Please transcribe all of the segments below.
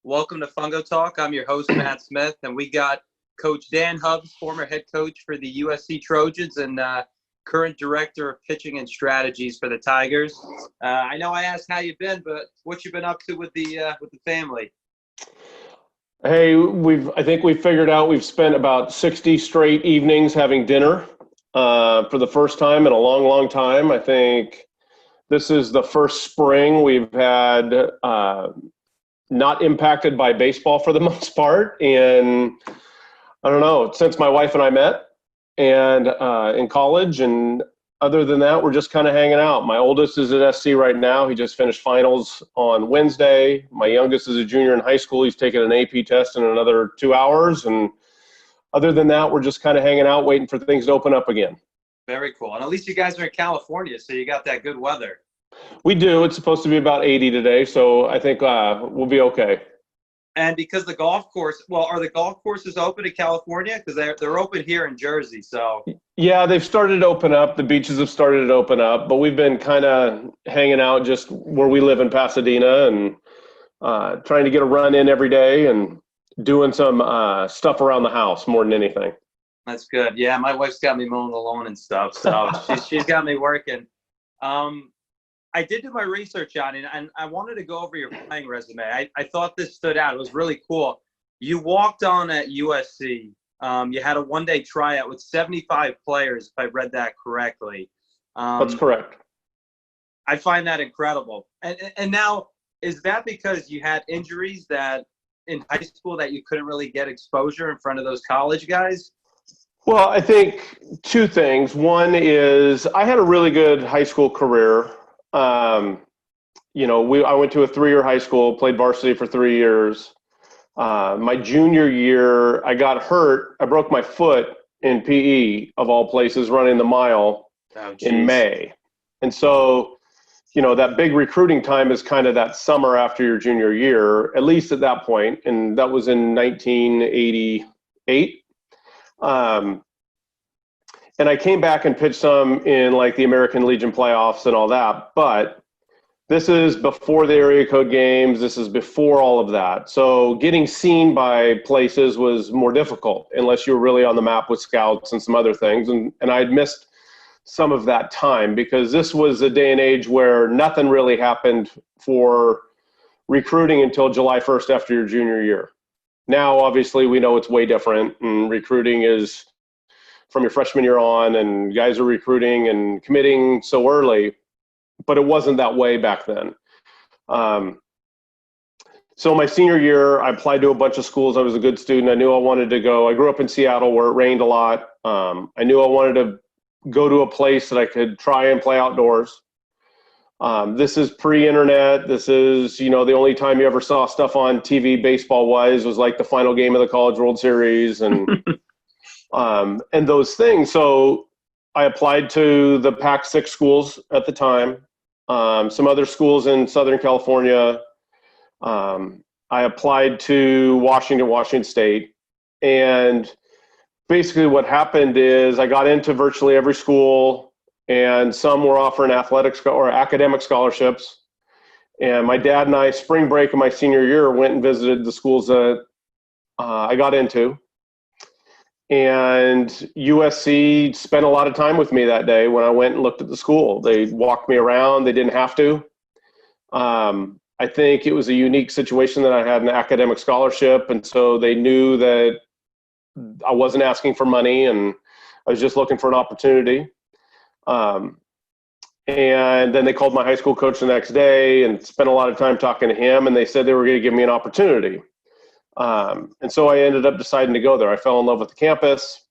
Welcome to Fungo Talk. I'm your host, Matt Smith, and we got Coach Dan Hubbs, former head coach for the USC Trojans and current director of pitching and strategies for the Tigers. I know I asked how you've been, but what you've been up to with the family? Hey, I think we've figured out we've spent about 60 straight evenings having dinner for the first time in a long, long time. I think this is the first spring we've had not impacted by baseball for the most part. And I don't know, since my wife and I met and in college. And other than that, we're just kind of hanging out. My oldest is at SC right now. He just finished finals on Wednesday. My youngest is a junior in high school. He's taking an AP test in another 2 hours. And other than that, we're just kind of hanging out, waiting for things to open up again. Very cool. And at least you guys are in California, so you got that good weather. We do. It's supposed to be about 80 today, so I think we'll be okay. And because the golf course, are the golf courses open in California? Because they're open here in Jersey. So yeah, they've started to open up. The beaches have started to open up, but we've been kind of hanging out just where we live in Pasadena and trying to get a run in every day and doing some stuff around the house more than anything. That's good. Yeah, my wife's got me mowing the lawn and stuff, so she's got me working. I did do my research on it, and I wanted to go over your playing resume. I thought this stood out. It was really cool. You walked on at USC. You had a one-day tryout with 75 players, if I read that correctly. That's correct. I find that incredible. And now, is that because you had injuries that in high school that you couldn't really get exposure in front of those college guys? Well, I think two things. One is I had a really good high school career. I went to a 3-year high school, played varsity for 3 years. My junior year, I got hurt. I broke my foot in PE, of all places, running the mile in May. And so, that big recruiting time is kind of that summer after your junior year, at least at that point. And that was in 1988. And I came back and pitched some in like the American Legion playoffs and all that, but this is before the area code games. This is before all of that. So getting seen by places was more difficult unless you were really on the map with scouts and some other things. And I'd missed some of that time because this was a day and age where nothing really happened for recruiting until July 1st after your junior year. Now, obviously, we know it's way different, and recruiting is from your freshman year on, and guys are recruiting and committing so early, but it wasn't that way back then. So my senior year, I applied to a bunch of schools. I was a good student. I knew I wanted to go. I grew up in Seattle where it rained a lot. I knew I wanted to go to a place that I could try and play outdoors. This is pre-internet. This is, the only time you ever saw stuff on TV baseball-wise was like the final game of the College World Series and and those things. So I applied to the Pac-6 schools at the time, some other schools in Southern California. I applied to Washington State. And basically what happened is I got into virtually every school, and some were offering athletic or academic scholarships. And my dad and I, spring break of my senior year, went and visited the schools that I got into. And USC spent a lot of time with me that day when I went and looked at the school. They walked me around. They didn't have to. I think it was a unique situation that I had an academic scholarship, and so they knew that I wasn't asking for money and I was just looking for an opportunity. And then they called my high school coach the next day and spent a lot of time talking to him, and they said they were going to give me an opportunity. And so I ended up deciding to go there. I fell in love with the campus.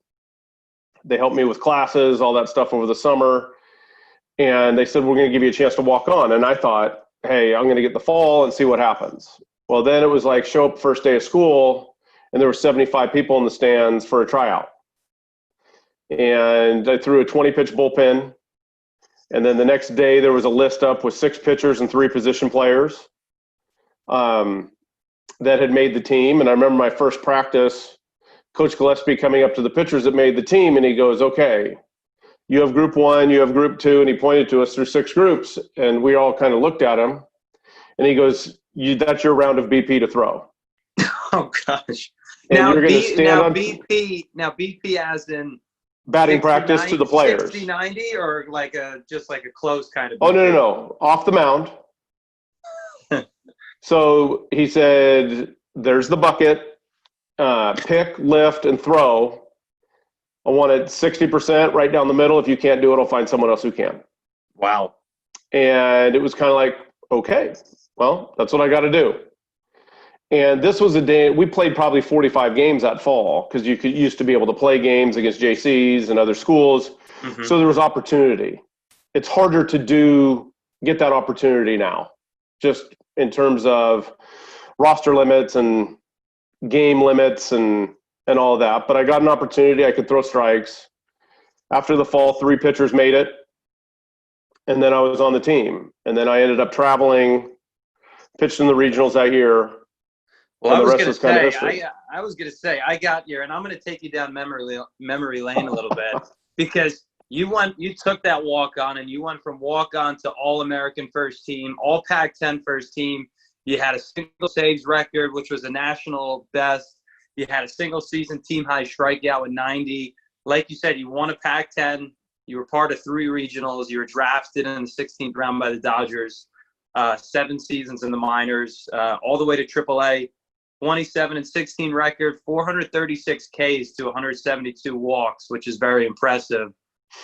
They helped me with classes, all that stuff over the summer. And they said, we're going to give you a chance to walk on. And I thought, hey, I'm going to get the fall and see what happens. Well, then it was like show up first day of school, and there were 75 people in the stands for a tryout. And I threw a 20-pitch bullpen. And then the next day there was a list up with 6 pitchers and 3 position players. That had made the team. And I remember my first practice, Coach Gillespie coming up to the pitchers that made the team, and he goes, okay, you have group 1, you have group 2, and he pointed to us through 6 groups. And we all kind of looked at him, and he goes, that's your round of BP to throw. Oh gosh. And Now you're going to stand on BP as in batting 60, practice 90, to the players. 60, 90, or like just like a close kind of Oh, BP? no. Off the mound. So he said, there's the bucket, pick, lift, and throw. I want it 60% right down the middle. If you can't do it, I'll find someone else who can. Wow. And it was kind of like, okay, well, that's what I got to do. And this was a day, we played probably 45 games that fall because used to be able to play games against JCs and other schools. Mm-hmm. So there was opportunity. It's harder to get that opportunity now, just in terms of roster limits and game limits and all of that. But I got an opportunity. I could throw strikes. After the fall, 3 pitchers made it. And then I was on the team. And then I ended up traveling, pitched in the regionals that year. Well, I was going to say, I got here, and I'm going to take you down memory lane a little bit, because you took that walk-on, and you went from walk-on to All-American first team, All Pac-10 first team. You had a single saves record, which was a national best. You had a single season team high strikeout with 90. Like you said, you won a Pac-10. You were part of 3 regionals. You were drafted in the 16th round by the Dodgers. 7 seasons in the minors, all the way to AAA. 27-16 record, 436 Ks to 172 walks, which is very impressive.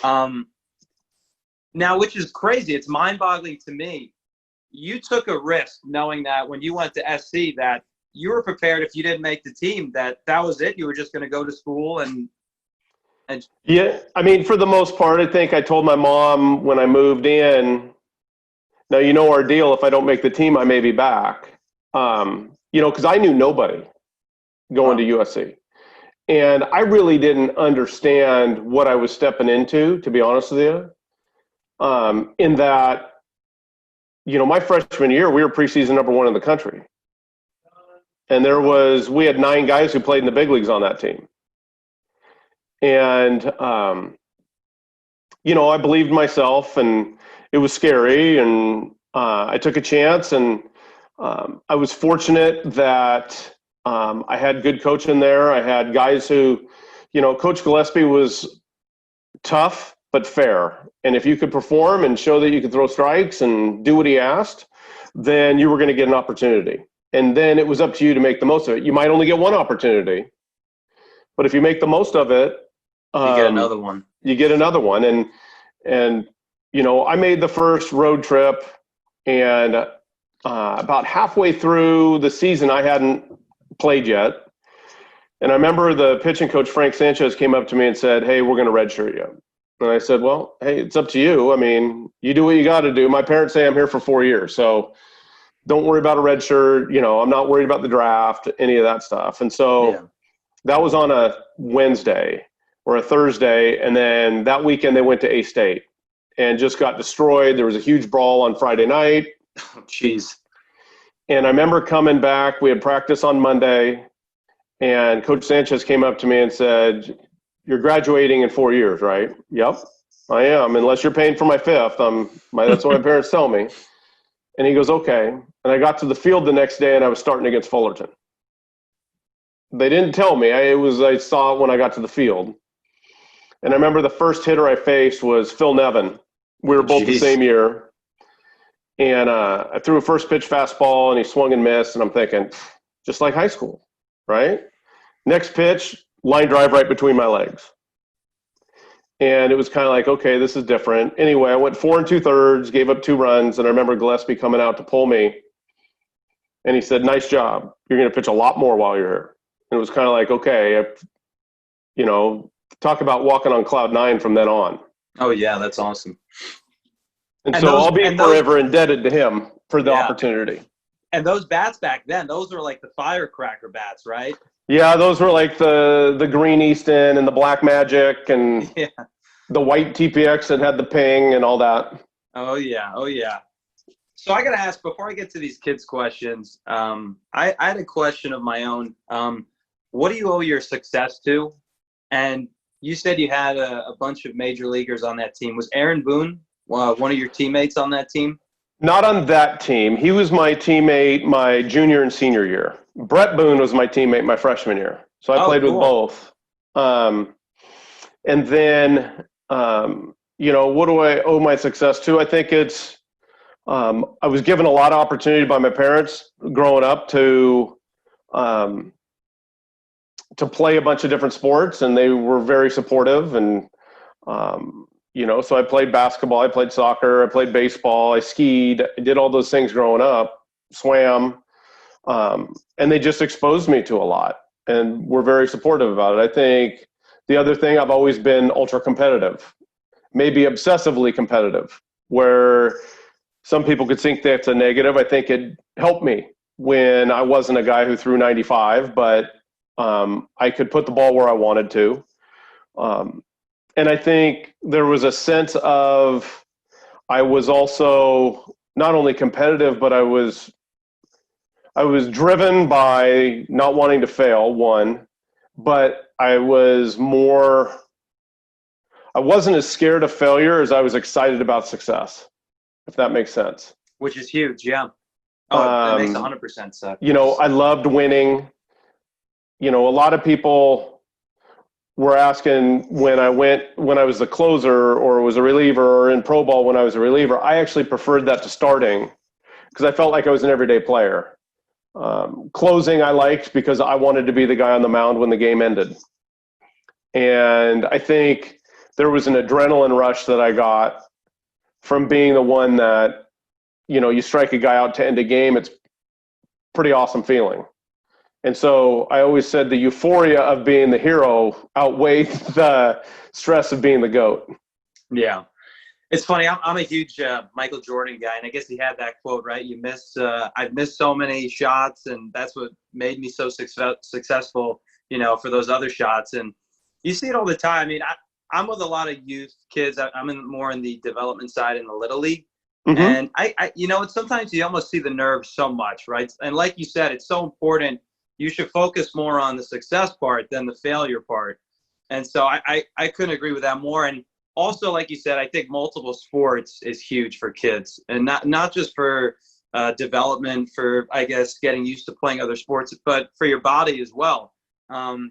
Now, which is crazy. It's mind-boggling to me. You took a risk knowing that when you went to SC that you were prepared if you didn't make the team, that was it. You were just going to go to school and Yeah, I mean, for the most part, I think I told my mom when I moved in, now you know our deal. If I don't make the team, I may be back. Because I knew nobody going to USC. And I really didn't understand what I was stepping into, to be honest with you. In that, my freshman year, we were preseason number 1 in the country. And we had 9 guys who played in the big leagues on that team. And, I believed myself, and it was scary, and I took a chance, and I was fortunate that I had good coaching there. I had guys who, Coach Gillespie was tough but fair. And if you could perform and show that you could throw strikes and do what he asked, then you were going to get an opportunity. And then it was up to you to make the most of it. You might only get one opportunity, but if you make the most of it, you get another one. You get another one. And I made the first road trip, and about halfway through the season, I hadn't played yet. And I remember the pitching coach, Frank Sanchez, came up to me and said, "Hey, we're going to redshirt you." And I said, "Well, hey, it's up to you. I mean, you do what you got to do. My parents say I'm here for 4 years, so don't worry about a red shirt. I'm not worried about the draft, any of that stuff." And so that was on a Wednesday or a Thursday. And then that weekend they went to A-State and just got destroyed. There was a huge brawl on Friday night. Oh, jeez. And I remember coming back. We had practice on Monday, and Coach Sanchez came up to me and said, "You're graduating in 4 years, right?" "Yep, I am. Unless you're paying for my 5th. That's what my parents tell me." And he goes, "Okay." And I got to the field the next day, and I was starting against Fullerton. They didn't tell me. I saw it when I got to the field. And I remember the first hitter I faced was Phil Nevin. We were both the same year. And I threw a first pitch fastball, and he swung and missed. And I'm thinking, just like high school, right? Next pitch, line drive right between my legs. And it was kind of like, okay, this is different. Anyway, I went 4 2/3, gave up 2 runs. And I remember Gillespie coming out to pull me. And he said, "Nice job. You're going to pitch a lot more while you're here." And it was kind of like, okay, talk about walking on cloud 9 from then on. Oh, yeah, that's awesome. And so I'll be forever indebted to him for the opportunity. And those bats back then, those were like the firecracker bats, right? Yeah, those were like the Green Easton and the Black Magic and the white TPX that had the ping and all that. Oh, yeah. So I got to ask, before I get to these kids' questions, I had a question of my own. What do you owe your success to? And you said you had a bunch of major leaguers on that team. Was Aaron Boone one of your teammates on that team? Not on that team. He was my teammate my junior and senior year. Brett Boone was my teammate my freshman year. So I Oh, played with cool. both. And then, what do I owe my success to? I think it's I was given a lot of opportunity by my parents growing up to play a bunch of different sports, and they were very supportive. And so I played basketball, I played soccer, I played baseball, I skied, I did all those things growing up, swam, and they just exposed me to a lot, and were very supportive about it. I think the other thing, I've always been ultra competitive, maybe obsessively competitive, where some people could think that's a negative. I think it helped me when I wasn't a guy who threw 95, but I could put the ball where I wanted to. And I think there was a sense of, I was also not only competitive, but I was driven by not wanting to fail, one, but I wasn't as scared of failure as I was excited about success, if that makes sense. Which is huge, yeah. Oh, it makes 100% sense. I loved winning. A lot of people were asking when I was the closer or was a reliever, or in pro ball when I was a reliever. I actually preferred that to starting because I felt like I was an everyday player. Closing I liked because I wanted to be the guy on the mound when the game ended. And I think there was an adrenaline rush that I got from being the one that, you strike a guy out to end a game. It's a pretty awesome feeling. And so I always said the euphoria of being the hero outweighed the stress of being the GOAT. Yeah. It's funny. I'm a huge Michael Jordan guy, and I guess he had that quote, right? I've missed so many shots, and that's what made me so successful, for those other shots. And you see it all the time. I mean, I'm with a lot of youth kids. I'm more in the development side in the Little League. Mm-hmm. And it's sometimes you almost see the nerves so much, right? And like you said, it's so important. You should focus more on the success part than the failure part. And so I couldn't agree with that more. And also, like you said, I think multiple sports is huge for kids, and not just for development, for, I guess, getting used to playing other sports, but for your body as well.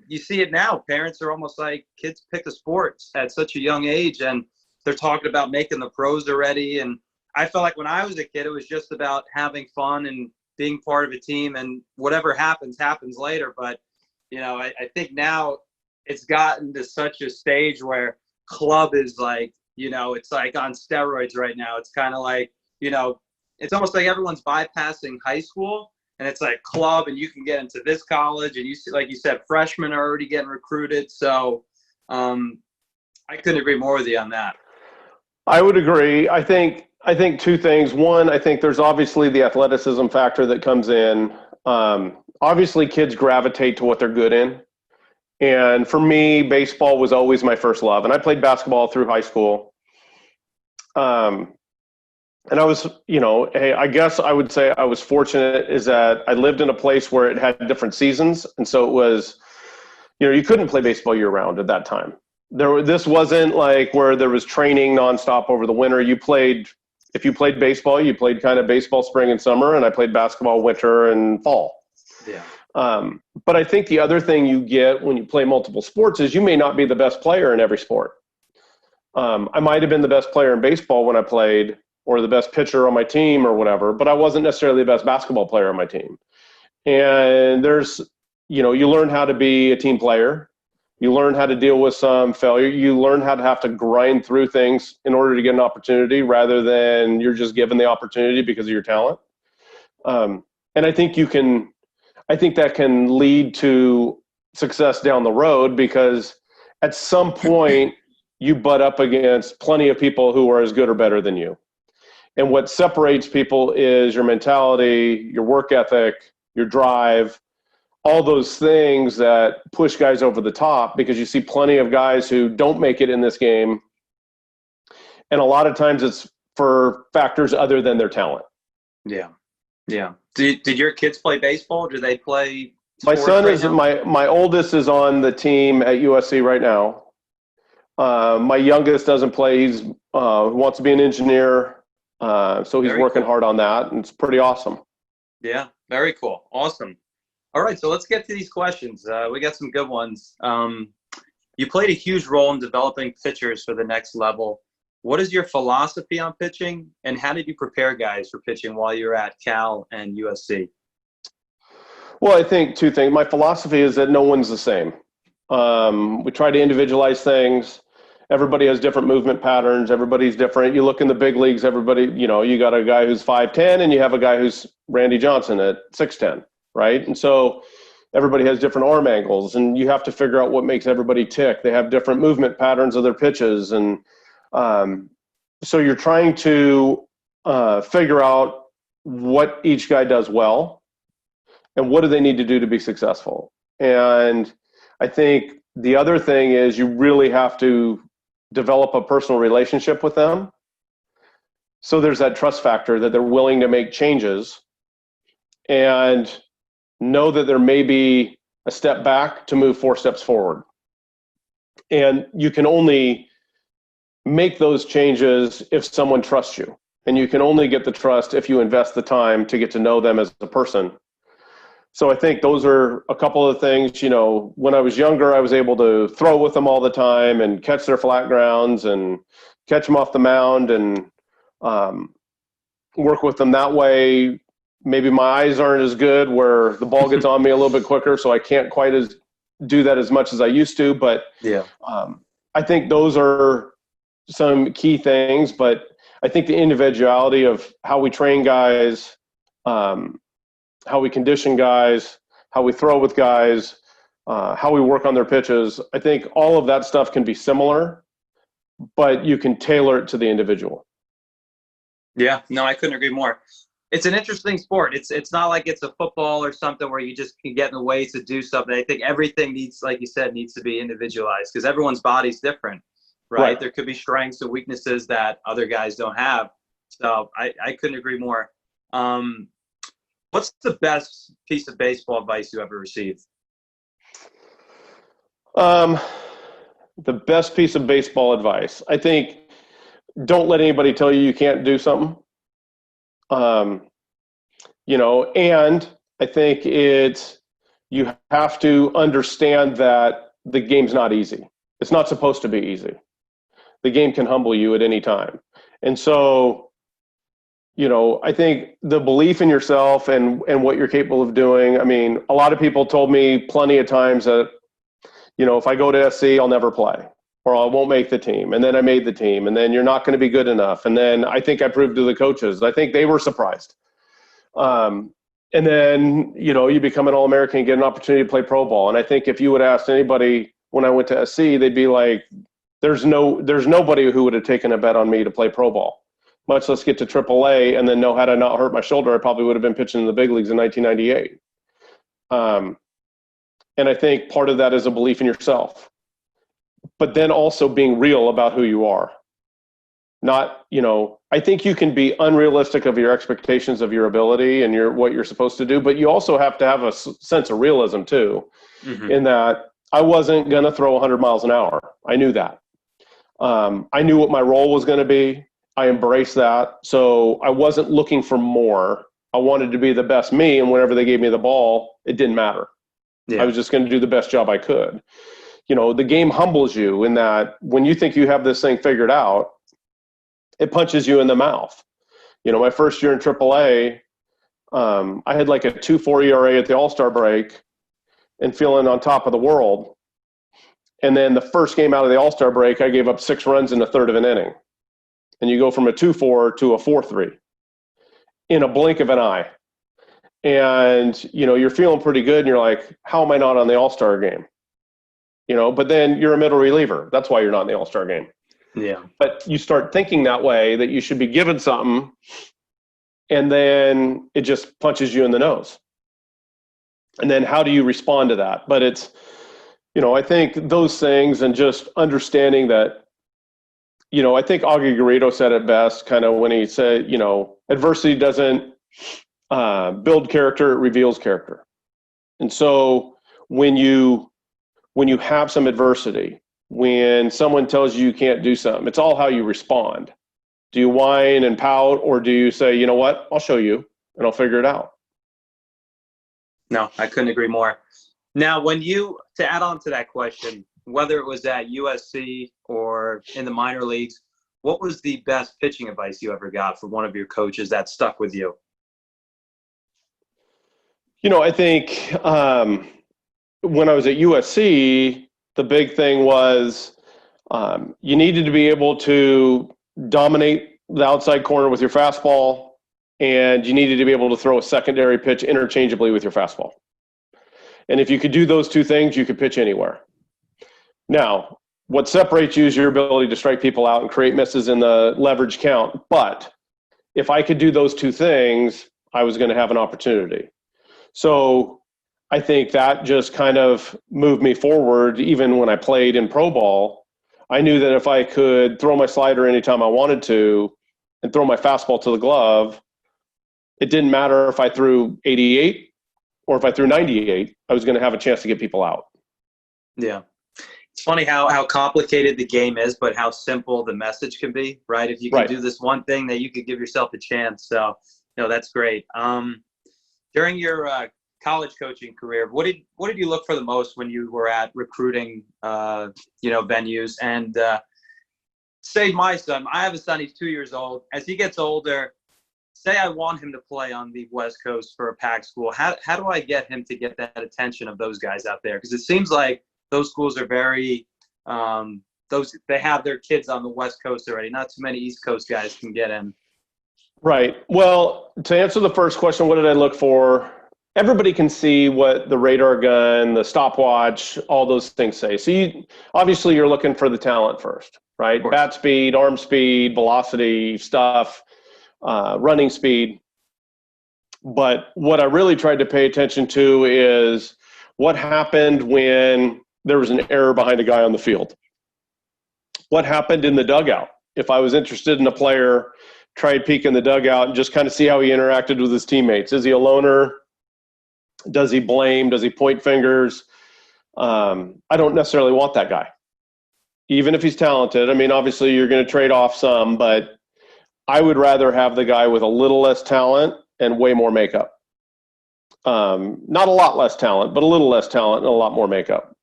You see it now. Parents are almost like, kids pick a sport at such a young age, and they're talking about making the pros already. And I felt like when I was a kid, it was just about having fun and being part of a team, and whatever happens later. But, I think now it's gotten to such a stage where club is like, it's like on steroids right now. It's kind of like, it's almost like everyone's bypassing high school, and it's like club, and you can get into this college, and you see, like you said, freshmen are already getting recruited. So I couldn't agree more with you on that. I would agree. I think two things. One, I think there's obviously the athleticism factor that comes in. Obviously, kids gravitate to what they're good in. And for me, baseball was always my first love. And I played basketball through high school. And I was, I guess I would say I was fortunate is that I lived in a place where it had different seasons. And so it was, you couldn't play baseball year round at that time. This wasn't like where there was training nonstop over the winter. If you played baseball, you played kind of baseball spring and summer, and I played basketball winter and fall. Yeah. But I think the other thing you get when you play multiple sports is you may not be the best player in every sport. I might have been the best player in baseball when I played, or the best pitcher on my team or whatever, but I wasn't necessarily the best basketball player on my team. And you learn how to be a team player. You learn how to deal with some failure. You learn how to have to grind through things in order to get an opportunity, rather than you're just given the opportunity because of your talent. And I think that can lead to success down the road, because at some point you butt up against plenty of people who are as good or better than you. And what separates people is your mentality, your work ethic, your drive, all those things that push guys over the top, because you see plenty of guys who don't make it in this game. And a lot of times it's for factors other than their talent. Yeah. Yeah. Did your kids play baseball? Do they play? My son is my oldest is on the team at USC right now. My youngest doesn't play. He's wants to be an engineer. So he's Very working cool. hard on that, and it's pretty awesome. Yeah, very cool. Awesome. All right, so let's get to these questions. We got some good ones. You played a huge role in developing pitchers for the next level. What is your philosophy on pitching, and how did you prepare guys for pitching while you were at Cal and USC? Well, I think two things. My philosophy is that no one's the same. We try to individualize things. Everybody has different movement patterns. Everybody's different. You look in the big leagues, everybody, you got a guy who's 5'10", and you have a guy who's Randy Johnson at 6'10", right? And so everybody has different arm angles, and you have to figure out what makes everybody tick. They have different movement patterns of their pitches. And so you're trying to figure out what each guy does well and what do they need to do to be successful. And I think the other thing is you really have to develop a personal relationship with them. So there's that trust factor that they're willing to make changes and know that there may be a step back to move 4 steps forward. And you can only make those changes if someone trusts you. And you can only get the trust if you invest the time to get to know them as a person. So I think those are a couple of things. When I was younger, I was able to throw with them all the time and catch their flat grounds and catch them off the mound and work with them that way. Maybe my eyes aren't as good where the ball gets on me a little bit quicker, so I can't quite do that as much as I used to. But yeah, I think those are some key things. But I think the individuality of how we train guys, how we condition guys, how we throw with guys, how we work on their pitches. I think all of that stuff can be similar, but you can tailor it to the individual. Yeah, no, I couldn't agree more. It's an interesting sport. It's not like it's a football or something where you just can get in the way to do something. I think everything needs, like you said, needs to be individualized because everyone's body's different, right? There could be strengths and weaknesses that other guys don't have. So I couldn't agree more. What's the best piece of baseball advice you ever received? The best piece of baseball advice, I think, don't let anybody tell you can't do something. And I think you have to understand that the game's not easy. It's not supposed to be easy. The game can humble you at any time. And so, I think the belief in yourself and what you're capable of doing. I mean, a lot of people told me plenty of times that, if I go to SC, I'll never play or I won't make the team. And then I made the team and then you're not going to be good enough. And then I think I proved to the coaches. I think they were surprised. And then, you become an All-American and get an opportunity to play pro ball. And I think if you would ask anybody when I went to SC, they'd be like, there's nobody who would have taken a bet on me to play pro ball. Much less get to AAA and then know had I not hurt my shoulder, I probably would have been pitching in the big leagues in 1998. And I think part of that is a belief in yourself, but then also being real about who you are. Not, I think you can be unrealistic of your expectations of your ability and what you're supposed to do, but you also have to have a sense of realism too, in that I wasn't going to throw 100 miles an hour. I knew that. I knew what my role was going to be. I embraced that. So I wasn't looking for more. I wanted to be the best me. And whenever they gave me the ball, it didn't matter. Yeah. I was just going to do the best job I could. The game humbles you in that when you think you have this thing figured out, it punches you in the mouth. My first year in AAA, I had like a 2.4 ERA at the All-Star break and feeling on top of the world. And then the first game out of the All-Star break, I gave up 6 runs in a third of an inning. And you go from a 2.4 to a 4.3 in a blink of an eye. And, you're feeling pretty good. And you're like, how am I not on the All-Star game? But then you're a middle reliever. That's why you're not in the All-Star game. Yeah. But you start thinking that way, that you should be given something, and then it just punches you in the nose. And then how do you respond to that? But it's, I think those things and just understanding that, I think Augie Garrido said it best kind of when he said, adversity doesn't build character, it reveals character. And so when you have some adversity, when someone tells you you can't do something, it's all how you respond. Do you whine and pout, or do you say, you know what, I'll show you and I'll figure it out? No, I couldn't agree more. Now, to add on to that question, whether it was at USC or in the minor leagues, what was the best pitching advice you ever got from one of your coaches that stuck with you? I think when I was at USC, the big thing was you needed to be able to dominate the outside corner with your fastball, and you needed to be able to throw a secondary pitch interchangeably with your fastball. And if you could do those two things, you could pitch anywhere. Now, what separates you is your ability to strike people out and create misses in the leverage count. But if I could do those two things, I was going to have an opportunity. So I think that just kind of moved me forward. Even when I played in pro ball, I knew that if I could throw my slider anytime I wanted to and throw my fastball to the glove, it didn't matter if I threw 88 or if I threw 98, I was going to have a chance to get people out. Yeah. It's funny how complicated the game is, but how simple the message can be, right? If you can do this one thing, that you could give yourself a chance. So, that's great. During your college coaching career, what did you look for the most when you were at recruiting, venues? And say my son, I have a son, he's 2 years old. As he gets older, say I want him to play on the West Coast for a Pac school. How do I get him to get that attention of those guys out there? Because it seems like those schools are very they have their kids on the West Coast already. Not too many East Coast guys can get in. Right. Well, to answer the first question, what did I look for? Everybody can see what the radar gun, the stopwatch, all those things say. So obviously you're looking for the talent first, right? Bat speed, arm speed, velocity, stuff, running speed. But what I really tried to pay attention to is what happened when there was an error behind a guy on the field. What happened in the dugout? If I was interested in a player, tried peeking the dugout and just kind of see how he interacted with his teammates. Is he a loner? Does he blame? Does he point fingers? I don't necessarily want that guy, even if he's talented. I mean, obviously you're going to trade off some, but I would rather have the guy with a little less talent and way more makeup. Not a lot less talent, but a little less talent and a lot more makeup.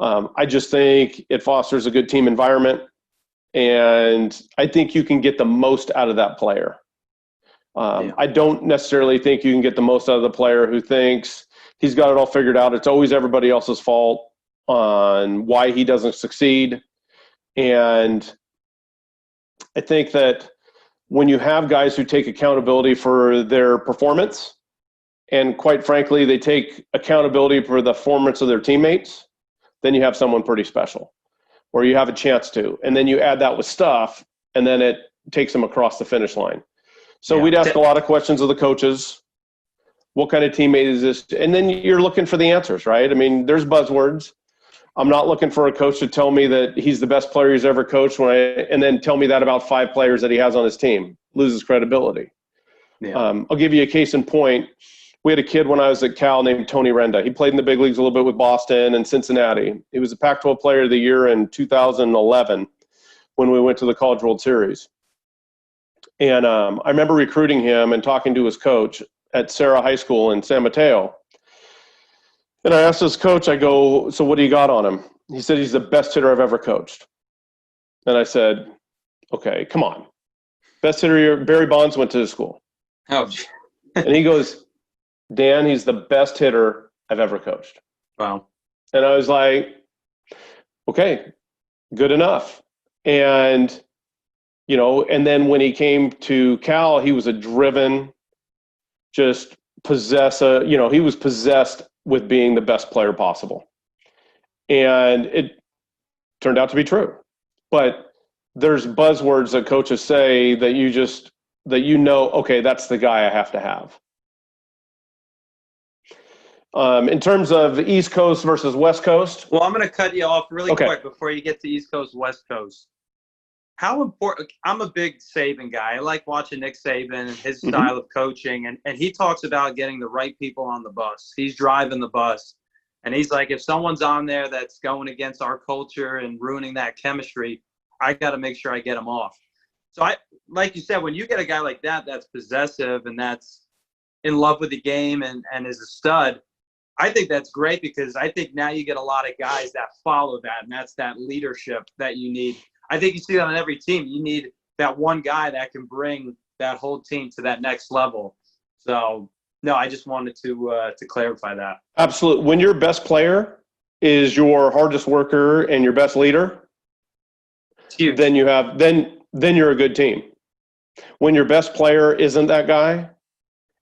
I just think it fosters a good team environment, and I think you can get the most out of that player. I don't necessarily think you can get the most out of the player who thinks he's got it all figured out. It's always everybody else's fault on why he doesn't succeed. And I think that when you have guys who take accountability for their performance, and quite frankly, they take accountability for the performance of their teammates, then you have someone pretty special, or you have a chance to. And then you add that with stuff, and then it takes them across the finish line. So we'd ask a lot of questions of the coaches. What kind of teammate is this? And then you're looking for the answers, right? I mean, there's buzzwords. I'm not looking for a coach to tell me that he's the best player he's ever coached and then tell me that about 5 players that he has on his team. Loses credibility. Yeah. I'll give you a case in point. We had a kid when I was at Cal named Tony Renda. He played in the big leagues a little bit with Boston and Cincinnati. He was a Pac-12 Player of the Year in 2011 when we went to the College World Series. And I remember recruiting him and talking to his coach at Sarah High School in San Mateo. And I asked his coach, I go, so what do you got on him? He said, he's the best hitter I've ever coached. And I said, okay, come on. Best hitter, Barry Bonds went to his school. Oh. And he goes, Dan, he's the best hitter I've ever coached. Wow. And I was like, okay, good enough. And, and then when he came to Cal, he was a driven, just he was possessed with being the best player possible. And it turned out to be true. But there's buzzwords that coaches say that okay, that's the guy I have to have. In terms of East Coast versus West Coast. Well, I'm going to cut you off really quick before you get to East Coast, West Coast. How important? I'm a big Saban guy. I like watching Nick Saban and his style of coaching. And he talks about getting the right people on the bus. He's driving the bus. And he's like, if someone's on there that's going against our culture and ruining that chemistry, I got to make sure I get them off. So like you said, when you get a guy like that, that's possessive and that's in love with the game and is a stud, I think that's great because I think now you get a lot of guys that follow that, and that's that leadership that you need. I think you see that on every team. You need that one guy that can bring that whole team to that next level. So, no, I just wanted to clarify that. Absolutely. When your best player is your hardest worker and your best leader, then you're a good team. When your best player isn't that guy,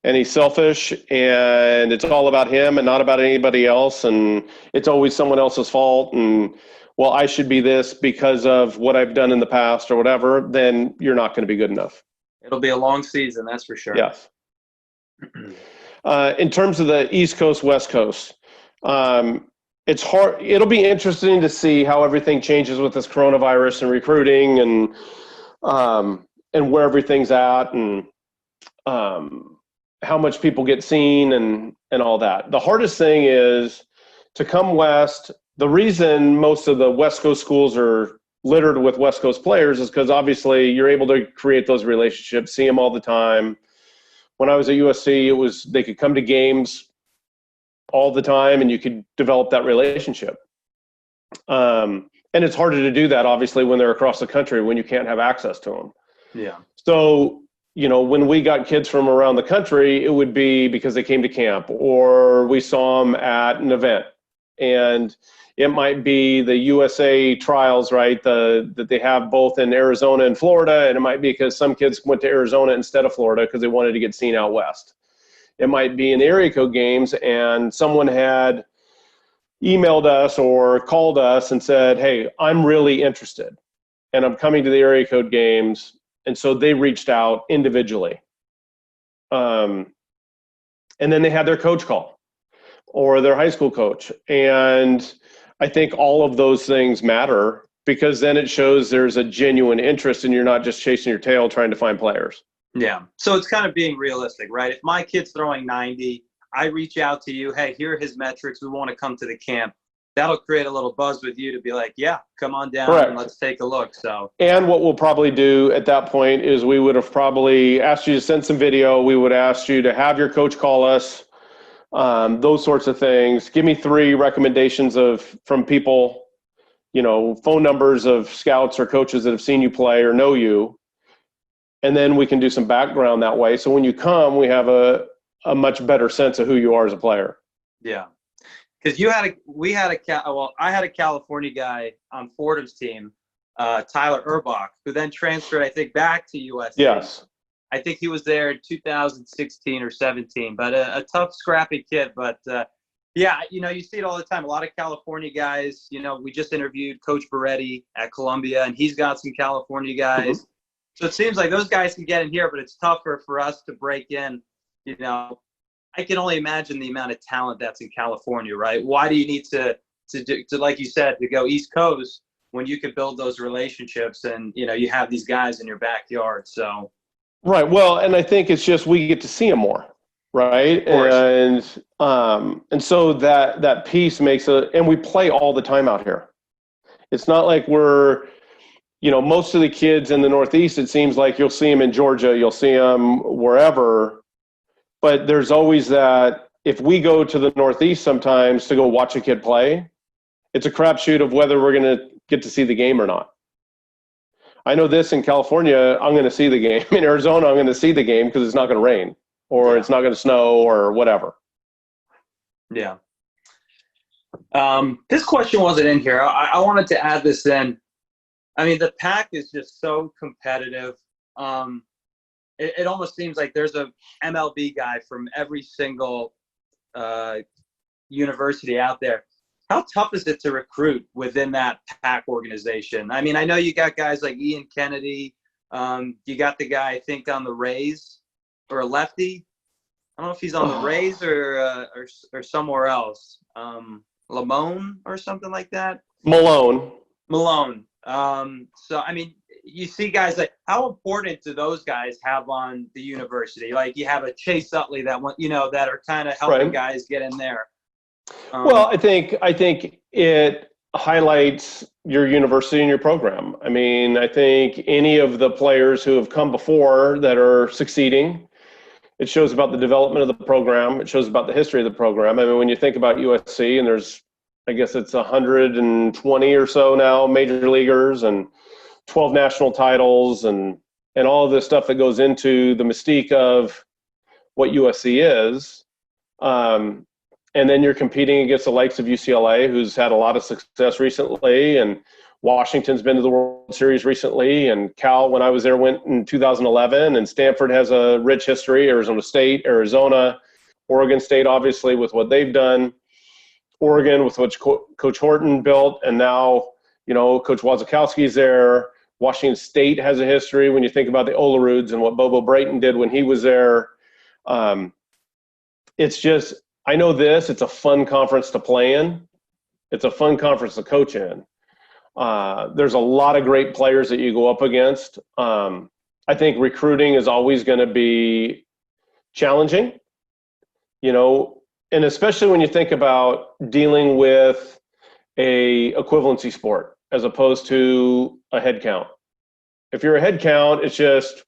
and he's selfish and it's all about him and not about anybody else, and it's always someone else's fault, and well, I should be this because of what I've done in the past or whatever, then you're not going to be good enough. It'll be a long season, that's for sure. Yes. In terms of the East Coast, West Coast, it's hard. It'll be interesting to see how everything changes with this coronavirus and recruiting and where everything's at, and how much people get seen and all that. The hardest thing is to come west. The reason most of the West Coast schools are littered with West Coast players is because obviously you're able to create those relationships, see them all the time. When I was at USC, they could come to games all the time and you could develop that relationship. And it's harder to do that, obviously, when they're across the country, when you can't have access to them. Yeah. So, when we got kids from around the country, it would be because they came to camp or we saw them at an event. And it might be the USA trials, right, that they have both in Arizona and Florida. And it might be because some kids went to Arizona instead of Florida because they wanted to get seen out west. It might be in the area code games and someone had emailed us or called us and said, hey, I'm really interested and I'm coming to the area code games. And so they reached out individually. And then they had their coach call or their high school coach. And I think all of those things matter because then it shows there's a genuine interest and you're not just chasing your tail trying to find players. Yeah. So it's kind of being realistic, right? If my kid's throwing 90, I reach out to you, hey, here are his metrics. We want to come to the camp. That'll create a little buzz with you to be like, yeah, come on down. Correct. And let's take a look. So, and what we'll probably do at that point is we would have probably asked you to send some video. We would ask you to have your coach call us, those sorts of things. Give me 3 recommendations from people, phone numbers of scouts or coaches that have seen you play or know you. And then we can do some background that way. So when you come, we have a much better sense of who you are as a player. Yeah. Because I had a California guy on Fordham's team, Tyler Urbach, who then transferred, I think, back to USC. Yes. I think he was there in 2016 or 17, but a tough, scrappy kid. But, yeah, you see it all the time. A lot of California guys, we just interviewed Coach Beretti at Columbia, and he's got some California guys. Mm-hmm. So it seems like those guys can get in here, but it's tougher for us to break in. I can only imagine the amount of talent that's in California, right? Why do you need to like you said, to go East Coast when you could build those relationships and, you have these guys in your backyard? So. Right. Well, and I think it's just we get to see them more, right? And so that piece makes and we play all the time out here. It's not like we're, most of the kids in the Northeast, it seems like you'll see them in Georgia, you'll see them wherever. But there's always that, if we go to the Northeast sometimes to go watch a kid play, it's a crapshoot of whether we're going to get to see the game or not. I know this in California, I'm going to see the game. In Arizona, I'm going to see the game because it's not going to rain or it's not going to snow or whatever. Yeah. This question wasn't in here. I wanted to add this in. I mean, the pack is just so competitive. It almost seems like there's a MLB guy from every single university out there. How tough is it to recruit within that pack organization? I mean, I know you got guys like Ian Kennedy. You got the guy, I think, on the Rays or a lefty. I don't know if he's on the Rays or somewhere else. Lamone or something like that. Malone. So, I mean, you see guys like, how important do those guys have on the university? Like you have a Chase Utley that are kind of helping guys get in there. Well, I think it highlights your university and your program. I mean, I think any of the players who have come before that are succeeding, it shows about the development of the program. It shows about the history of the program. I mean, when you think about USC, and there's, I guess it's 120 or so now major leaguers and 12 national titles and all of this stuff that goes into the mystique of what USC is. And then you're competing against the likes of UCLA, who's had a lot of success recently, and Washington's been to the World Series recently, and Cal, when I was there, went in 2011, and Stanford has a rich history, Arizona State, Arizona, Oregon State, obviously, with what they've done, Oregon with what Coach Horton built, and now, Coach Wazakowski's there. Washington State has a history when you think about the Olaruds and what Bobo Brayton did when he was there. It's just, I know this, it's a fun conference to play in. It's a fun conference to coach in. There's a lot of great players that you go up against. I think recruiting is always going to be challenging, and especially when you think about dealing with a equivalency sport as opposed to a head count. If you're a head count, it's just,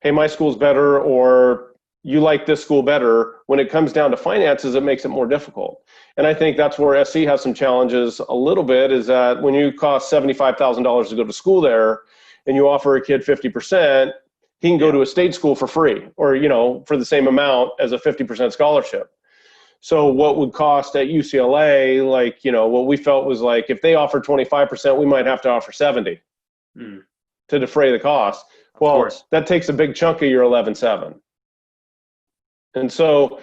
hey, my school's better, or you like this school better. When it comes down to finances, it makes it more difficult. And I think that's where SC has some challenges a little bit, is that when you cost $75,000 to go to school there and you offer a kid 50%, he can go to a state school for free, or, for the same amount as a 50% scholarship. So what would cost at UCLA, what we felt was like, if they offered 25%, we might have to offer 70 to defray the cost. Well, that takes a big chunk of your 11.7. And so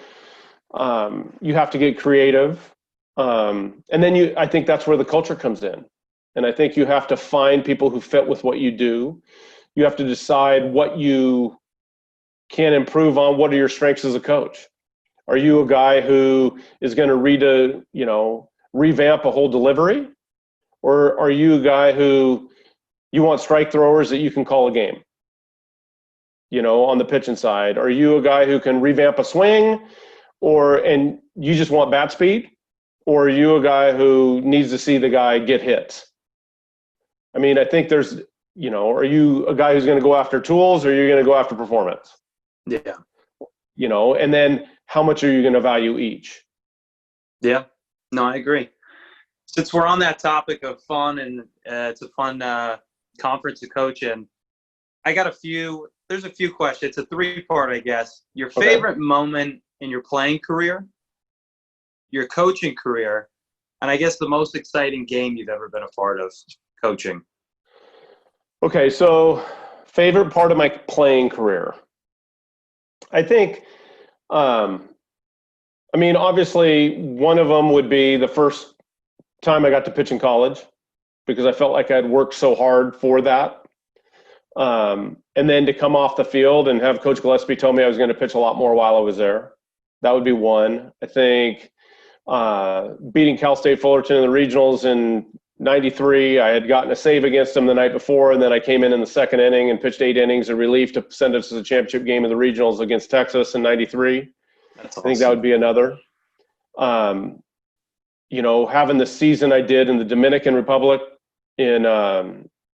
you have to get creative. And then I think that's where the culture comes in. And I think you have to find people who fit with what you do. You have to decide what you can improve on. What are your strengths as a coach? Are you a guy who is going to revamp a whole delivery? Or are you a guy who you want strike throwers that you can call a game? On the pitching side? Are you a guy who can revamp a swing, and you just want bat speed? Or are you a guy who needs to see the guy get hits? I mean, I think there's, are you a guy who's going to go after tools, or are you going to go after performance? Yeah. And then how much are you going to value each? Yeah. No, I agree. Since we're on that topic of fun, and it's a fun conference to coach in, there's a few questions. It's a three-part, I guess. Your favorite moment in your playing career, your coaching career, and I guess the most exciting game you've ever been a part of coaching. Okay, so favorite part of my playing career. I think, obviously one of them would be the first time I got to pitch in college, because I felt like I'd worked so hard for that. And then to come off the field and have Coach Gillespie tell me I was going to pitch a lot more while I was there. That would be one. I think beating Cal State Fullerton in the regionals in 93, I had gotten a save against them the night before, and then I came in the second inning and pitched 8 innings of relief to send us to the championship game of the regionals against Texas in 93. That's awesome. I think that would be another. Having the season I did in the Dominican Republic in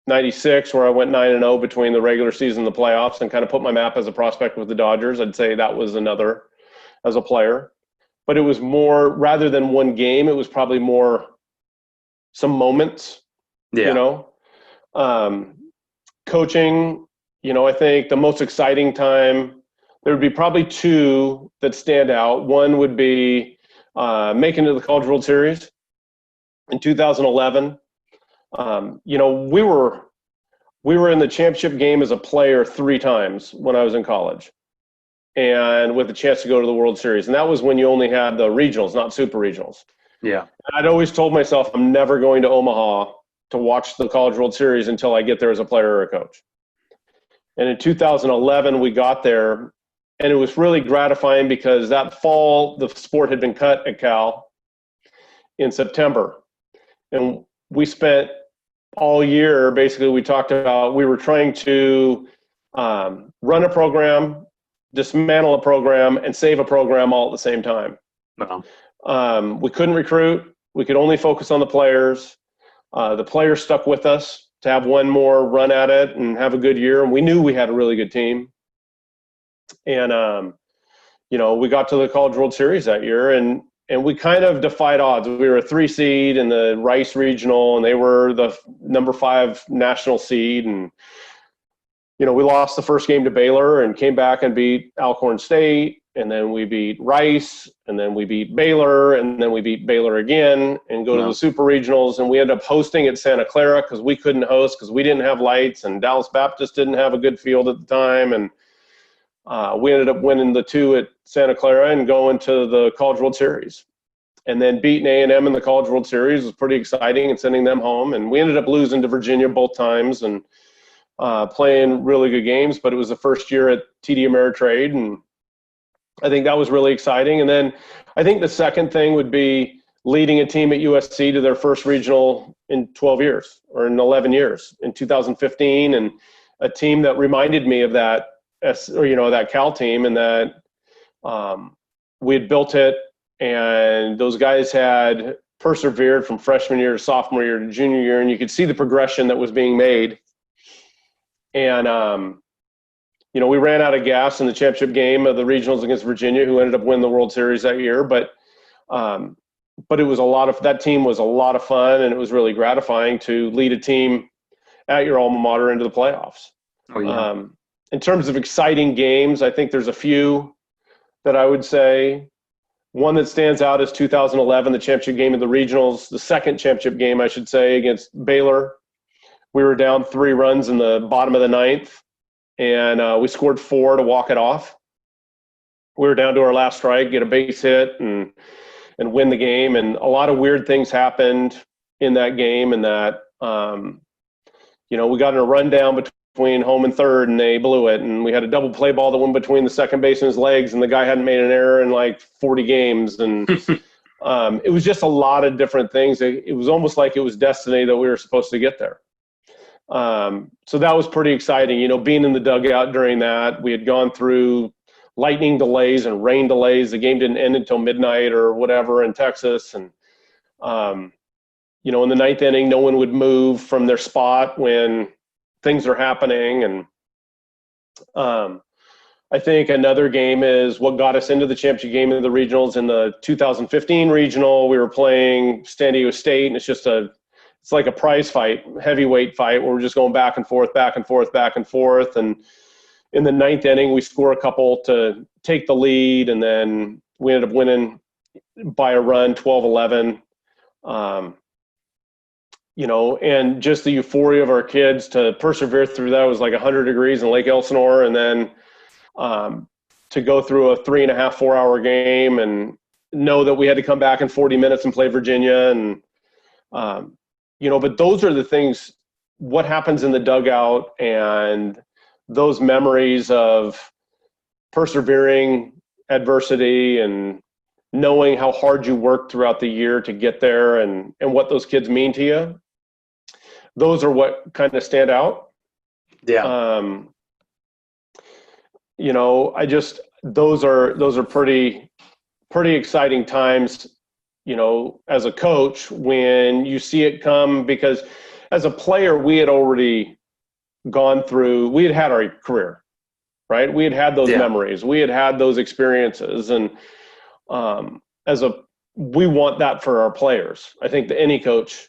96, where I went 9-0 between the regular season and the playoffs, and kind of put my map as a prospect with the Dodgers. I'd say that was another as a player. But it was more, rather than one game, it was probably more some moments, coaching, I think the most exciting time, there would be probably two that stand out. One would be making it to the College World Series in 2011. We were in the championship game as a player 3 times when I was in college, and with a chance to go to the World Series. And that was when you only had the regionals, not super regionals. Yeah. And I'd always told myself I'm never going to Omaha to watch the College World Series until I get there as a player or a coach. And in 2011, we got there, and it was really gratifying because that fall, the sport had been cut at Cal in September. And we spent all year, basically, we talked about, we were trying to run a program, dismantle a program, and save a program all at the same time. Wow. We couldn't recruit. We could only focus on the players. The players stuck with us to have one more run at it and have a good year. And we knew we had a really good team. And, we got to the College World Series that year, and we kind of defied odds. We were a 3 seed in the Rice Regional, and they were the number 5 national seed. And, we lost the first game to Baylor and came back and beat Alcorn State. And then we beat Rice, and then we beat Baylor, and then we beat Baylor again and go to the Super Regionals. And we ended up hosting at Santa Clara because we couldn't host because we didn't have lights, and Dallas Baptist didn't have a good field at the time. And we ended up winning the 2 at Santa Clara and going to the College World Series. And then beating A&M in the College World Series was pretty exciting and sending them home. And we ended up losing to Virginia both times and playing really good games. But it was the first year at TD Ameritrade, and I think that was really exciting. And then I think the second thing would be leading a team at USC to their first regional in 12 years or in 11 years in 2015, and a team that reminded me of that, that Cal team, and that we had built it, and those guys had persevered from freshman year to sophomore year to junior year, and you could see the progression that was being made. And we ran out of gas in the championship game of the regionals against Virginia, who ended up winning the World Series that year. But it was that team was a lot of fun, and it was really gratifying to lead a team at your alma mater into the playoffs. Oh, yeah. In terms of exciting games, I think there's a few that I would say. One that stands out is 2011, the championship game of the regionals, the second championship game, I should say, against Baylor. We were down 3 runs in the bottom of the 9th. And we scored 4 to walk it off. We were down to our last strike, get a base hit, and win the game. And a lot of weird things happened in that game. And that, we got in a rundown between home and third, and they blew it. And we had a double play ball that went between the second baseman's legs, and the guy hadn't made an error in like 40 games. And it was just a lot of different things. It was almost like it was destiny that we were supposed to get there. So that was pretty exciting, being in the dugout during that. We had gone through lightning delays and rain delays. The game didn't end until midnight or whatever in Texas. And, in the 9th inning, no one would move from their spot when things are happening. And, I think another game is what got us into the championship game of the regionals in the 2015 regional. We were playing San Diego State, and it's like a prize fight, heavyweight fight, where we're just going back and forth, back and forth, back and forth. And in the 9th inning, we score a couple to take the lead, and then we ended up winning by a run, 12-11. And just the euphoria of our kids to persevere through that. It was like 100 degrees in Lake Elsinore, and then to go through a 3.5, 4-hour game and know that we had to come back in 40 minutes and play Virginia. And, but those are the things, what happens in the dugout, and those memories of persevering adversity and knowing how hard you worked throughout the year to get there, and what those kids mean to you. Those are what kind of stand out. Yeah. Those are pretty exciting times, as a coach, when you see it come, because as a player, we had already we had had our career, right? We had had those memories. We had had those experiences. And we want that for our players. I think that any coach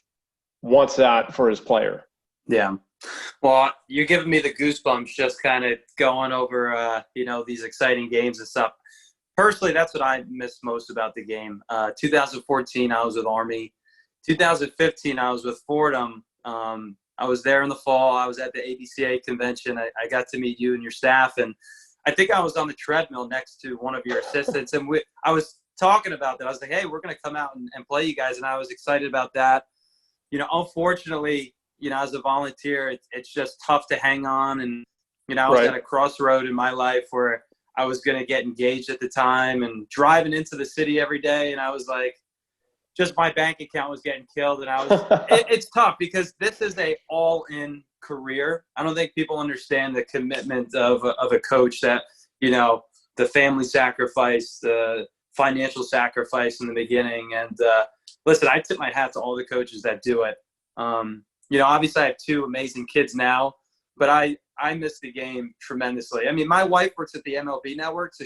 wants that for his player. Yeah. Well, you're giving me the goosebumps just kind of going over, these exciting games and stuff. Personally, that's what I miss most about the game. 2014, I was with Army. 2015, I was with Fordham. I was there in the fall. I was at the ABCA convention. I got to meet you and your staff, and I think I was on the treadmill next to one of your assistants, and I was talking about that. I was like, hey, we're going to come out and play you guys, and I was excited about that. Unfortunately, as a volunteer, it's just tough to hang on, and, I was at a crossroad in my life where I was going to get engaged at the time and driving into the city every day, and I was like, just my bank account was getting killed, and I was it's tough because this is a all-in career. I don't think people understand the commitment of a coach, that the family sacrifice, the financial sacrifice in the beginning. And listen, I tip my hat to all the coaches that do it. Obviously I have two amazing kids now, but I miss the game tremendously. I mean, my wife works at the MLB Network, so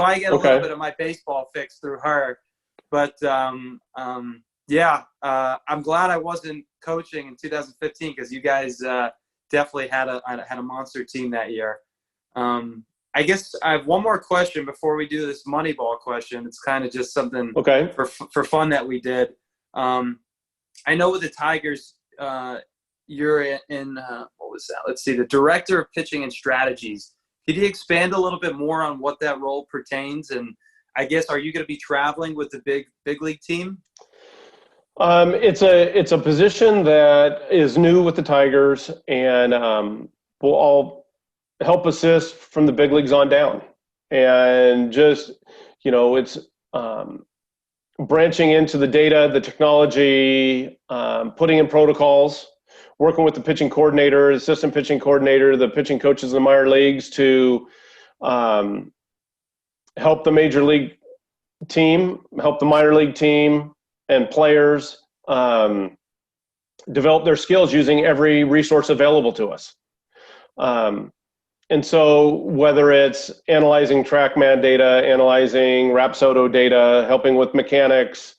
I get a little bit of my baseball fix through her. But I'm glad I wasn't coaching in 2015 because you guys definitely had a monster team that year. I guess I have one more question before we do this Moneyball question. It's kind of just something for fun that we did. I know with the Tigers, you're in what was that? Let's see, the director of pitching and strategies. Could you expand a little bit more on what that role pertains? And I guess, are you going to be traveling with the big league team? It's a position that is new with the Tigers, and will all help assist from the big leagues on down. And just, it's branching into the data, the technology, putting in protocols, working with the pitching coordinator, assistant pitching coordinator, the pitching coaches in the minor leagues to help the major league team, help the minor league team and players develop their skills using every resource available to us. And so whether it's analyzing TrackMan data, analyzing Rapsodo data, helping with mechanics,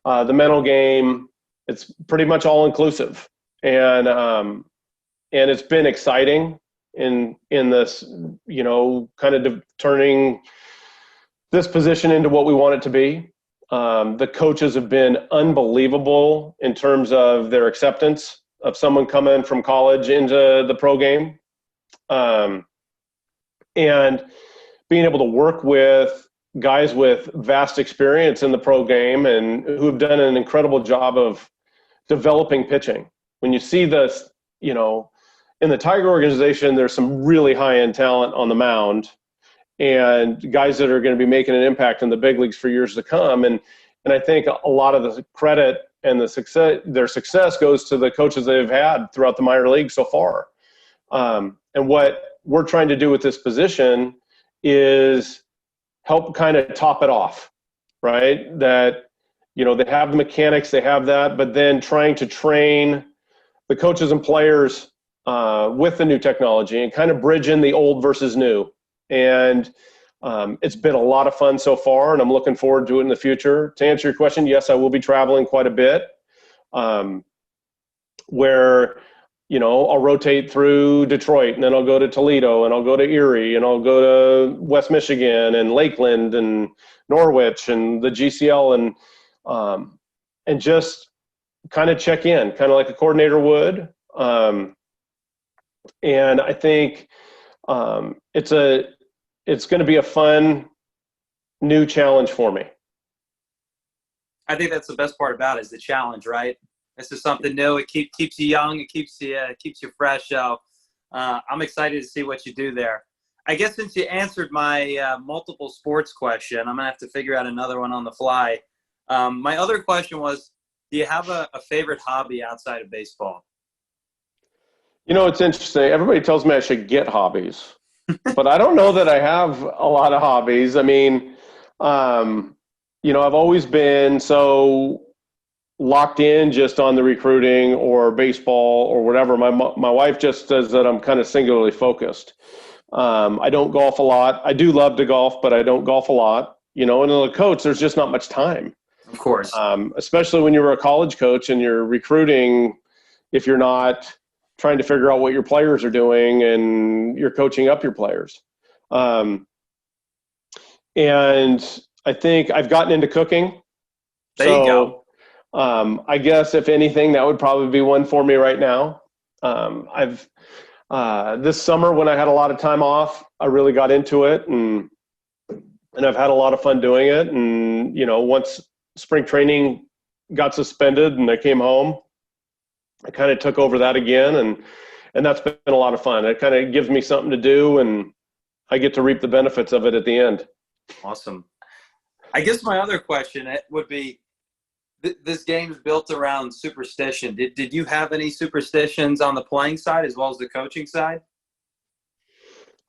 the mental game, it's pretty much all inclusive. And it's been exciting in this, kind of turning this position into what we want it to be. The coaches have been unbelievable in terms of their acceptance of someone coming from college into the pro game. And being able to work with guys with vast experience in the pro game and who have done an incredible job of developing pitching. When you see this, in the Tiger organization, there's some really high-end talent on the mound and guys that are going to be making an impact in the big leagues for years to come. And I think a lot of the credit and their success goes to the coaches they've had throughout the minor league so far. And what we're trying to do with this position is help kind of top it off, right? That, they have the mechanics, they have that, but then trying to train the coaches and players with the new technology and kind of bridge in the old versus new. And it's been a lot of fun so far, and I'm looking forward to it in the future. To answer your question, yes, I will be traveling quite a bit, where, I'll rotate through Detroit, and then I'll go to Toledo, and I'll go to Erie, and I'll go to West Michigan and Lakeland and Norwich and the GCL, and just kind of check in, kind of like a coordinator would. And I think it's going to be a fun new challenge for me. I think that's the best part about it, is the challenge, right? This is something new. It keeps you young. It keeps you fresh. So I'm excited to see what you do there. I guess since you answered my multiple sports question, I'm going to have to figure out another one on the fly. My other question was, do you have a favorite hobby outside of baseball? It's interesting. Everybody tells me I should get hobbies, but I don't know that I have a lot of hobbies. I mean, I've always been so locked in just on the recruiting or baseball or whatever. My wife just says that I'm kind of singularly focused. I don't golf a lot. I do love to golf, but I don't golf a lot. And as a coach, there's just not much time. Of course. Especially when you're a college coach and you're recruiting, if you're not trying to figure out what your players are doing and you're coaching up your players. And I think I've gotten into cooking. There you go. I guess if anything, that would probably be one for me right now. I've this summer when I had a lot of time off, I really got into it and I've had a lot of fun doing it. And, once spring training got suspended and I came home, I kind of took over that again. And that's been a lot of fun. It kind of gives me something to do and I get to reap the benefits of it at the end. Awesome. I guess my other question would be, this game's built around superstition. Did you have any superstitions on the playing side as well as the coaching side?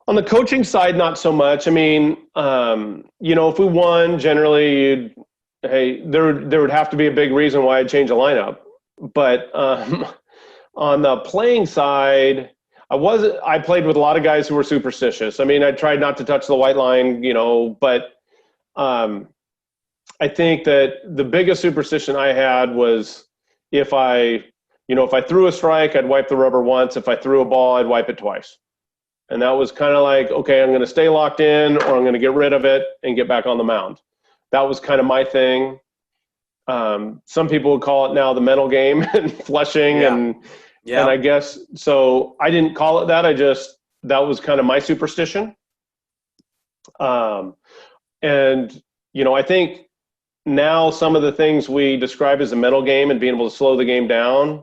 On the coaching side, not so much. I mean, if we won, generally, there would have to be a big reason why I'd change a lineup. But on the playing side, I played with a lot of guys who were superstitious. I mean, I tried not to touch the white line, but I think that the biggest superstition I had was if I threw a strike, I'd wipe the rubber once. If I threw a ball, I'd wipe it twice. And that was kind of like, okay, I'm going to stay locked in, or I'm going to get rid of it and get back on the mound. That was kind of my thing. Some people would call it now the mental game and flushing. And I guess, so I didn't call it that. That was kind of my superstition. I think now some of the things we describe as a mental game and being able to slow the game down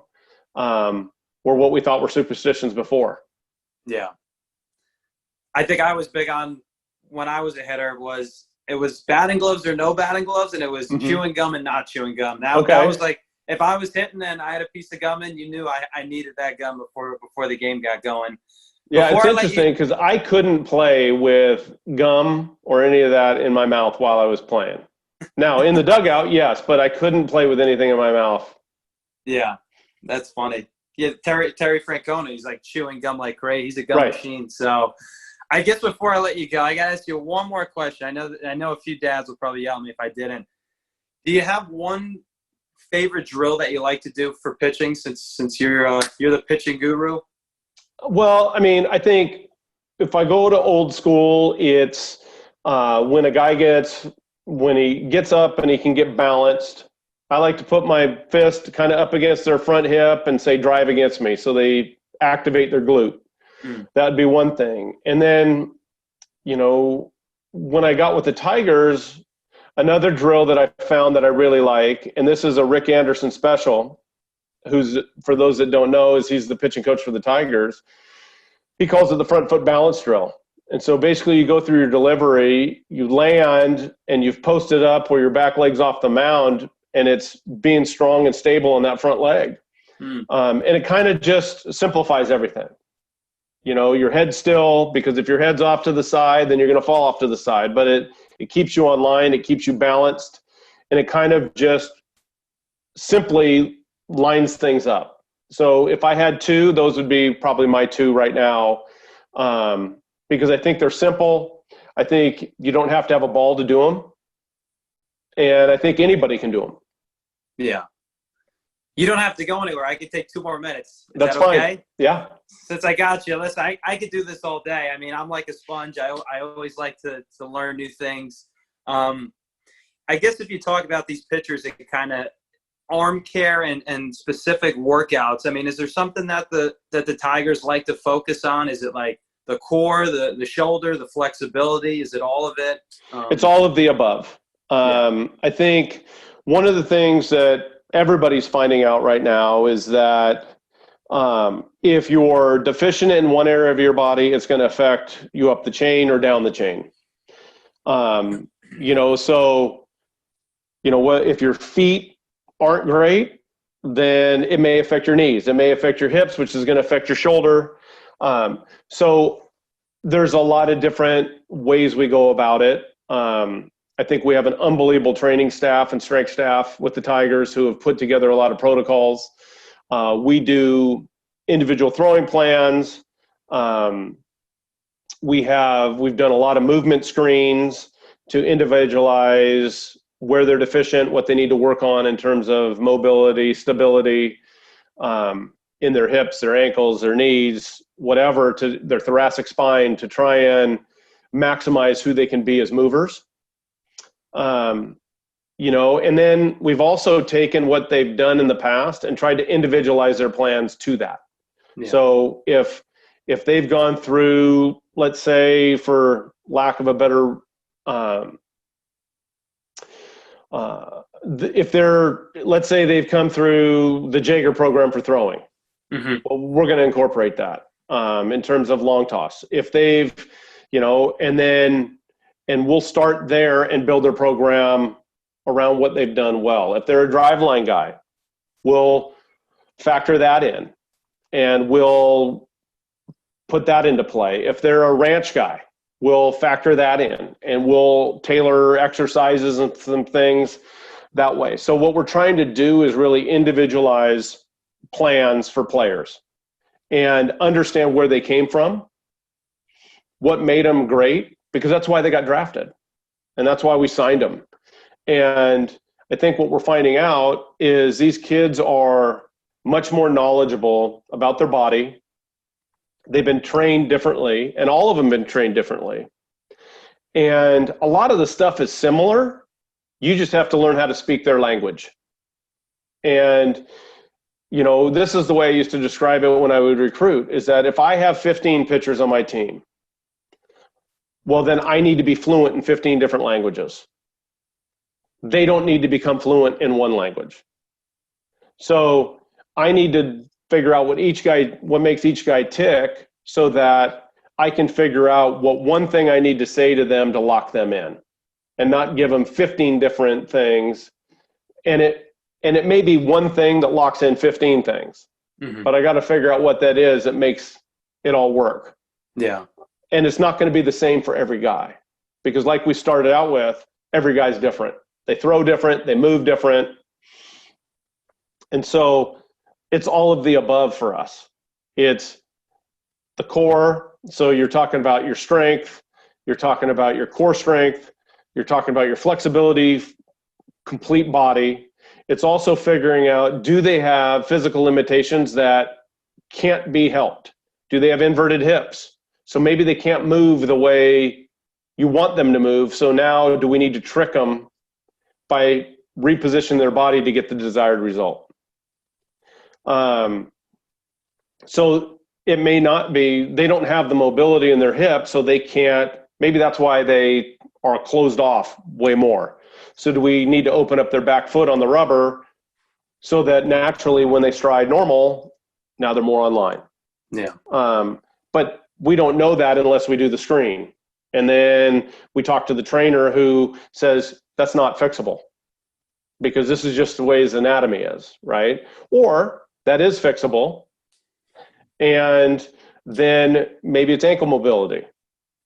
were what we thought were superstitions before. Yeah. I think I was big on, when I was a hitter, it was batting gloves or no batting gloves, and it was chewing gum and not chewing gum. That was like, if I was hitting and I had a piece of gum in, you knew I needed that gum before the game got going. Yeah, it's interesting because I couldn't play with gum or any of that in my mouth while I was playing. Now, in the dugout, yes, but I couldn't play with anything in my mouth. Yeah, that's funny. Yeah, Terry Francona, he's like chewing gum like crazy. He's a gum machine. So I guess before I let you go, I got to ask you one more question. I know a few dads will probably yell at me if I didn't. Do you have one favorite drill that you like to do for pitching since you're the pitching guru? Well, I mean, I think if I go to old school, it's when he gets up and he can get balanced. I like to put my fist kind of up against their front hip and say, drive against me. So they activate their glute. That'd be one thing. And then, when I got with the Tigers, another drill that I found that I really like, and this is a Rick Anderson special, who's, for those that don't know, he's the pitching coach for the Tigers. He calls it the front foot balance drill. And so basically you go through your delivery, you land, and you've posted up where your back leg's off the mound, and it's being strong and stable in that front leg. And it kind of just simplifies everything. Your head's still, because if your head's off to the side, then you're going to fall off to the side. But it keeps you on line, it keeps you balanced, and it kind of just simply lines things up. So if I had two, those would be probably my two right now, because I think they're simple. I think you don't have to have a ball to do them, and I think anybody can do them. Yeah. You don't have to go anywhere. I could take 2 more minutes. That's fine. Okay? Yeah. Since I got you, listen, I could do this all day. I mean, I'm like a sponge. I always like to learn new things. I guess if you talk about these pitchers, it kind of arm care and specific workouts. I mean, is there something that the Tigers like to focus on? Is it like the core, the shoulder, the flexibility? Is it all of it? It's all of the above. I think one of the things that everybody's finding out right now is that if you're deficient in one area of your body, it's going to affect you up the chain or down the chain. If your feet aren't great, then it may affect your knees. It may affect your hips, which is going to affect your shoulder. So there's a lot of different ways we go about it. I think we have an unbelievable training staff and strength staff with the Tigers who have put together a lot of protocols. We do individual throwing plans. We've done a lot of movement screens to individualize where they're deficient, what they need to work on in terms of mobility, stability, in their hips, their ankles, their knees, whatever, to their thoracic spine, to try and maximize who they can be as movers. And then we've also taken what they've done in the past and tried to individualize their plans to that. Yeah. So if they've gone through, let's say, for lack of a better, let's say they've come through the Jaeger program for throwing, well, we're going to incorporate that in terms of long toss. If they've, and we'll start there and build their program around what they've done well. If they're a driveline guy, we'll factor that in and we'll put that into play. If they're a ranch guy, we'll factor that in and we'll tailor exercises and some things that way. So what we're trying to do is really individualize plans for players and understand where they came from, what made them great, because that's why they got drafted. And that's why we signed them. And I think what we're finding out is these kids are much more knowledgeable about their body. They've been trained differently, and all of them been trained differently. And a lot of the stuff is similar. You just have to learn how to speak their language. And, you know, this is the way I used to describe it when I would recruit, is that if I have 15 pitchers on my team, well, then I need to be fluent in 15 different languages. They don't need to become fluent in one language. So I need to figure out what makes each guy tick, so that I can figure out what one thing I need to say to them to lock them in, and not give them 15 different things. And it may be one thing that locks in 15 things, but I got to figure out what that is that makes it all work. Yeah. And it's not going to be the same for every guy, because like we started out with, every guy's different. They throw different, they move different. And so it's all of the above for us. It's the core. So you're talking about your strength, you're talking about your core strength, you're talking about your flexibility, complete body. It's also figuring out, do they have physical limitations that can't be helped? Do they have inverted hips? So maybe they can't move the way you want them to move. So now do we need to trick them by repositioning their body to get the desired result? So it may not be, they don't have the mobility in their hips, so they can't, maybe that's why they are closed off way more. So do we need to open up their back foot on the rubber so that naturally when they stride normal, now they're more online? Yeah. But we don't know that unless we do the screen. And then we talk to the trainer who says, that's not fixable, because this is just the way his anatomy is, right? Or that is fixable, and then maybe it's ankle mobility.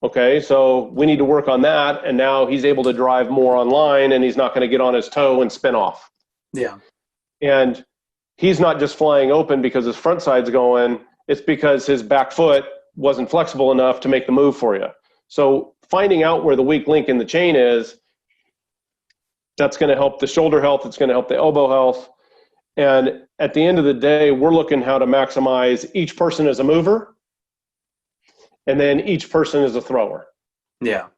Okay, so we need to work on that, and now he's able to drive more online, and he's not going to get on his toe and spin off. Yeah. And he's not just flying open because his front side's going, it's because his back foot wasn't flexible enough to make the move for you. So finding out where the weak link in the chain is, that's going to help the shoulder health, it's going to help the elbow health. And at the end of the day, we're looking how to maximize each person as a mover, and then each person as a thrower. Yeah.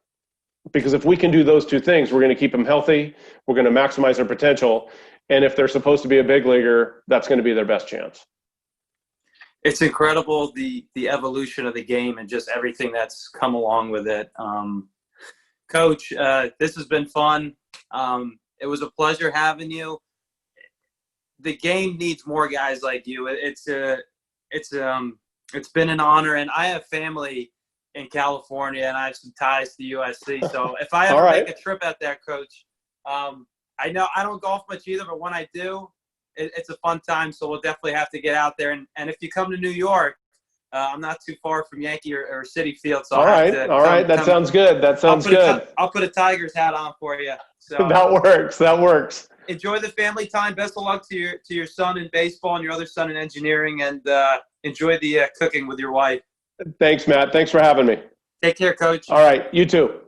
Because if we can do those two things, we're going to keep them healthy, we're going to maximize their potential, and if they're supposed to be a big leaguer, that's going to be their best chance. It's incredible, the evolution of the game and just everything that's come along with it. Coach, this has been fun. It was a pleasure having you. The game needs more guys like you. It's been an honor, and I have family in California, and I have some ties to USC. So if I ever make a trip out there, Coach, I know I don't golf much either, but when I do, it's a fun time. So we'll definitely have to get out there. And if you come to New York, I'm not too far from Yankee or Citi Field. So all right. That sounds good. That sounds good. I'll put a Tigers hat on for you. So that works. Enjoy the family time. Best of luck to your son in baseball and your other son in engineering, and enjoy the cooking with your wife. Thanks, Matt. Thanks for having me. Take care, Coach. All right. You too.